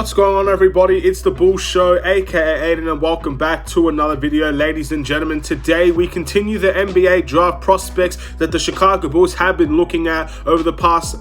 What's going on, everybody? It's the Bull Show, aka Aidan, and welcome back to another video. Ladies and gentlemen, today we continue the NBA draft prospects that the Chicago Bulls have been looking at over the past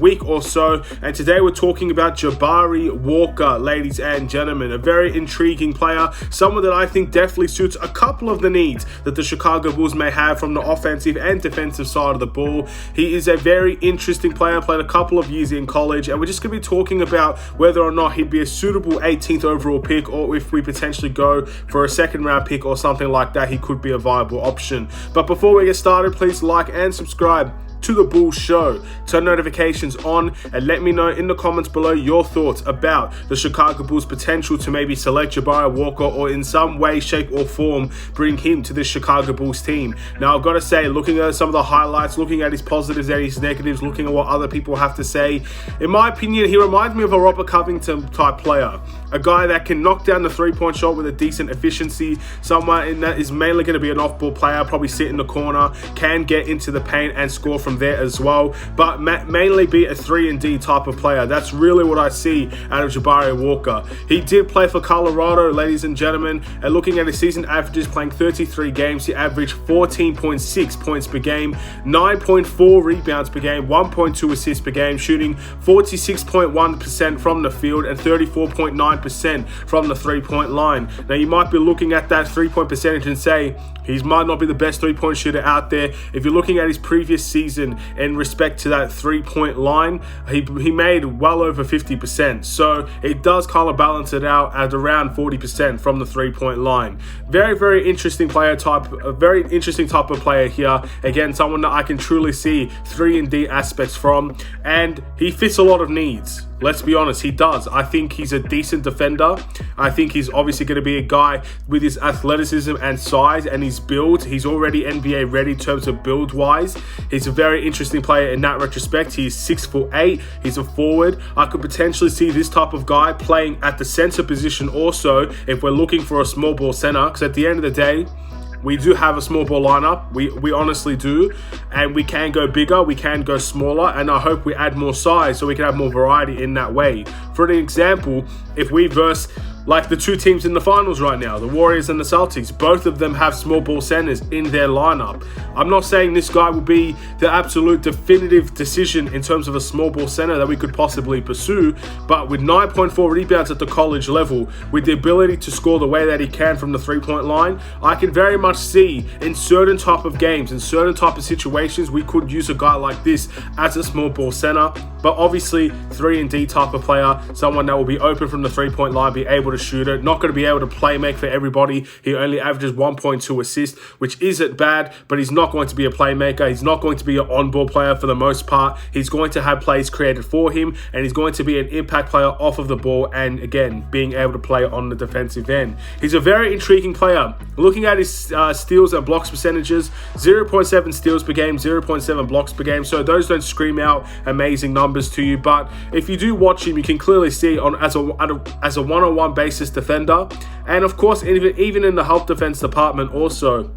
week or so, and today we're talking about Jabari Walker, ladies and gentlemen. A very intriguing player, someone that I think definitely suits a couple of the needs that the Chicago Bulls may have from the offensive and defensive side of the ball. He is a very interesting player, played a couple of years in college, and we're just going to be talking about whether or not he'd be a suitable 18th overall pick, or if we potentially go for a second round pick or something like that, he could be a viable option. But before we get started, please like and subscribe to the Bull Show, turn notifications on, and let me know in the comments below your thoughts about the Chicago Bulls' potential to maybe select Jabari Walker, or in some way, shape or form bring him to this Chicago Bulls team. Now, I've got to say, looking at some of the highlights, looking at his positives and his negatives, looking at what other people have to say, in my opinion, he reminds me of a Robert Covington type player, a guy that can knock down the three-point shot with a decent efficiency, someone in that is mainly going to be an off-ball player, probably sit in the corner, can get into the paint and score from there as well, but mainly be a 3-and-D type of player. That's really what I see out of Jabari Walker. He did play for Colorado, ladies and gentlemen, and looking at his season averages, playing 33 games, he averaged 14.6 points per game, 9.4 rebounds per game, 1.2 assists per game, shooting 46.1% from the field and 34.9% from the three-point line. Now, you might be looking at that three-point percentage and say, he might not be the best three-point shooter out there. If you're looking at his previous season in respect to that three-point line, he made well over 50%. So it does kind of balance it out at around 40% from the three-point line. Very, very interesting player type, a very interesting type of player here. Again, someone that I can truly see 3-and-D aspects from, and he fits a lot of needs. Let's be honest, he does. I think he's a decent defender. I think he's obviously going to be a guy with his athleticism and size and his build. He's already NBA ready in terms of build wise. He's a very interesting player in that retrospect. He's 6'8". He's a forward. I could potentially see this type of guy playing at the center position also if we're looking for a small ball center, because at the end of the day, we do have a small ball lineup, we honestly do, and we can go bigger, we can go smaller, and I hope we add more size so we can have more variety in that way. For an example, if we verse like the two teams in the finals right now, the Warriors and the Celtics, both of them have small ball centers in their lineup. I'm not saying this guy will be the absolute definitive decision in terms of a small ball center that we could possibly pursue, but with 9.4 rebounds at the college level, with the ability to score the way that he can from the three-point line, I can very much see in certain type of games, in certain type of situations, we could use a guy like this as a small ball center. But obviously, 3-and-D type of player, someone that will be open from the three-point line, be able to shoot it, not going to be able to play make for everybody. He only averages 1.2 assists, which isn't bad, but he's not going to be a playmaker. He's not going to be an on-ball player for the most part. He's going to have plays created for him, and he's going to be an impact player off of the ball, and again, being able to play on the defensive end. He's a very intriguing player. Looking at his steals and blocks percentages, 0.7 steals per game, 0.7 blocks per game, so those don't scream out amazing numbers to you, but if you do watch him, you can clearly see as a one-on-one basis defender, and of course even in the help defense department also.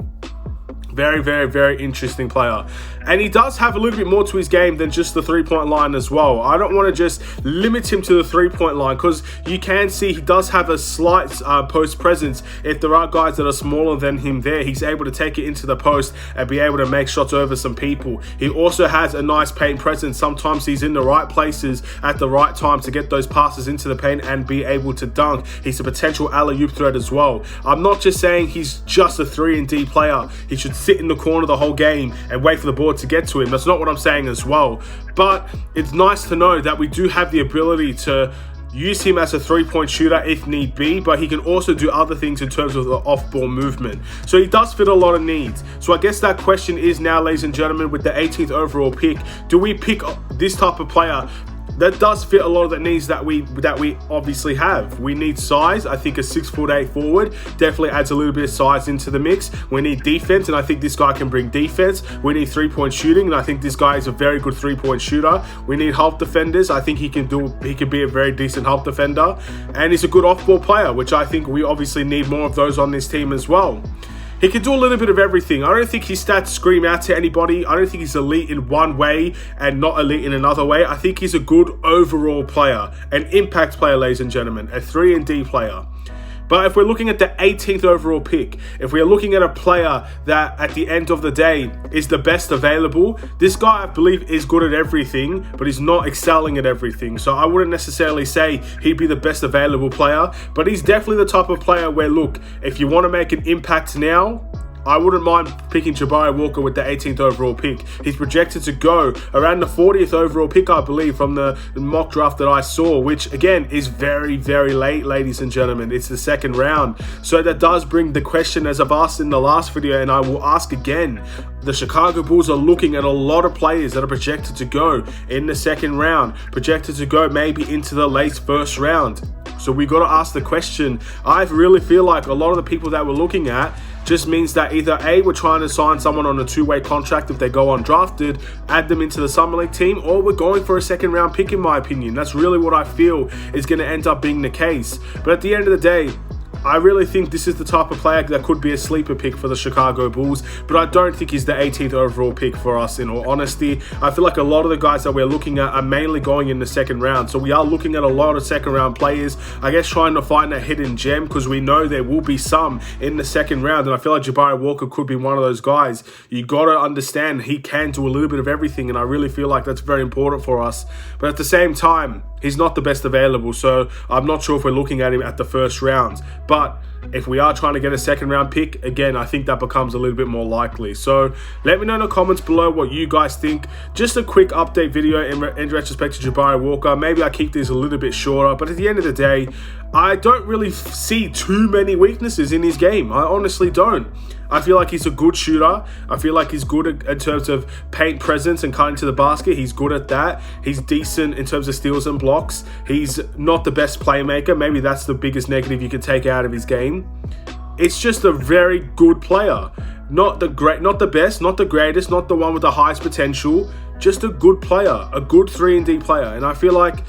Very, very, very interesting player. And he does have a little bit more to his game than just the three-point line as well. I don't want to just limit him to the three-point line, because you can see he does have a slight post presence. If there are guys that are smaller than him there, he's able to take it into the post and be able to make shots over some people. He also has a nice paint presence. Sometimes he's in the right places at the right time to get those passes into the paint and be able to dunk. He's a potential alley-oop threat as well. I'm not just saying he's just a 3-and-D player. He should sit in the corner the whole game and wait for the ball to get to him. That's not what I'm saying as well. But it's nice to know that we do have the ability to use him as a three-point shooter if need be, but he can also do other things in terms of the off-ball movement. So he does fit a lot of needs. So I guess that question is now, ladies and gentlemen, with the 18th overall pick, do we pick this type of player that does fit a lot of the needs that we obviously have? We need size. I think a 6'8" forward definitely adds a little bit of size into the mix. We need defense, and I think this guy can bring defense. We need three-point shooting, and I think this guy is a very good three-point shooter. We need help defenders. I think he can be a very decent help defender, and he's a good off-ball player, which I think we obviously need more of those on this team as well. He can do a little bit of everything. I don't think his stats scream out to anybody. I don't think he's elite in one way and not elite in another way. I think he's a good overall player, an impact player, ladies and gentlemen, a 3-and-D player. But if we're looking at the 18th overall pick, if we're looking at a player that at the end of the day is the best available, this guy I believe is good at everything, but he's not excelling at everything. So I wouldn't necessarily say he'd be the best available player, but he's definitely the type of player where, look, if you want to make an impact now, I wouldn't mind picking Jabari Walker with the 18th overall pick. He's projected to go around the 40th overall pick, I believe, from the mock draft that I saw, which again is very, very late, ladies and gentlemen. It's the second round. So that does bring the question, as I've asked in the last video, and I will ask again. The Chicago Bulls are looking at a lot of players that are projected to go in the second round, projected to go maybe into the late first round. So we got to ask the question. I really feel like a lot of the people that we're looking at just means that either A, we're trying to sign someone on a two-way contract if they go undrafted, add them into the Summer League team, or we're going for a second round pick, in my opinion. That's really what I feel is going to end up being the case. But at the end of the day, I really think this is the type of player that could be a sleeper pick for the Chicago Bulls, but I don't think he's the 18th overall pick for us, in all honesty. I feel like a lot of the guys that we're looking at are mainly going in the second round, so we are looking at a lot of second round players, I guess trying to find a hidden gem, because we know there will be some in the second round, and I feel like Jabari Walker could be one of those guys. You got to understand he can do a little bit of everything, and I really feel like that's very important for us. But at the same time, he's not the best available, so I'm not sure if we're looking at him at the first round. But if we are trying to get a second round pick, again, I think that becomes a little bit more likely. So let me know in the comments below what you guys think. Just a quick update video in retrospect to Jabari Walker. Maybe I keep this a little bit shorter, but at the end of the day, I don't really see too many weaknesses in his game. I honestly don't. I feel like he's a good shooter. I feel like he's good in terms of paint presence and cutting to the basket. He's good at that. He's decent in terms of steals and blocks. He's not the best playmaker. Maybe that's the biggest negative you can take out of his game. It's just a very good player. Not the best, not the greatest, not the one with the highest potential. Just a good player, a good 3-and-D player. And I feel like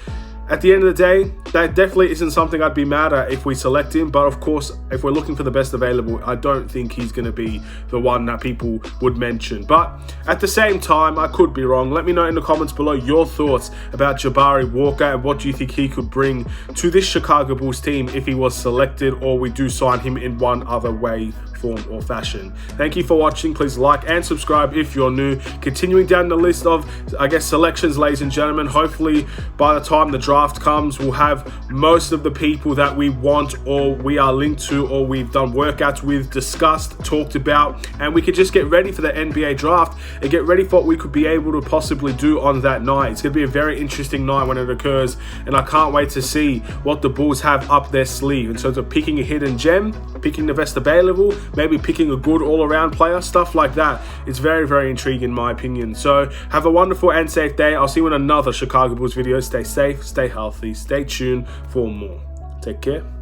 at the end of the day, that definitely isn't something I'd be mad at if we select him. But of course, if we're looking for the best available, I don't think he's going to be the one that people would mention. But at the same time, I could be wrong. Let me know in the comments below your thoughts about Jabari Walker and what do you think he could bring to this Chicago Bulls team if he was selected, or we do sign him in one other way, form or fashion. Thank you for watching. Please like and subscribe if you're new. Continuing down the list of, I guess, selections, ladies and gentlemen. Hopefully by the time the draft comes, we'll have most of the people that we want, or we are linked to, or we've done workouts with, discussed, talked about, and we could just get ready for the NBA draft and get ready for what we could be able to possibly do on that night. It's going to be a very interesting night when it occurs, and I can't wait to see what the Bulls have up their sleeve in terms of picking a hidden gem, picking the best available, maybe picking a good all-around player, stuff like that. It's very, very intriguing in my opinion. So have a wonderful and safe day. I'll see you in another Chicago Bulls video. Stay safe, stay healthy, stay tuned for more. Take care.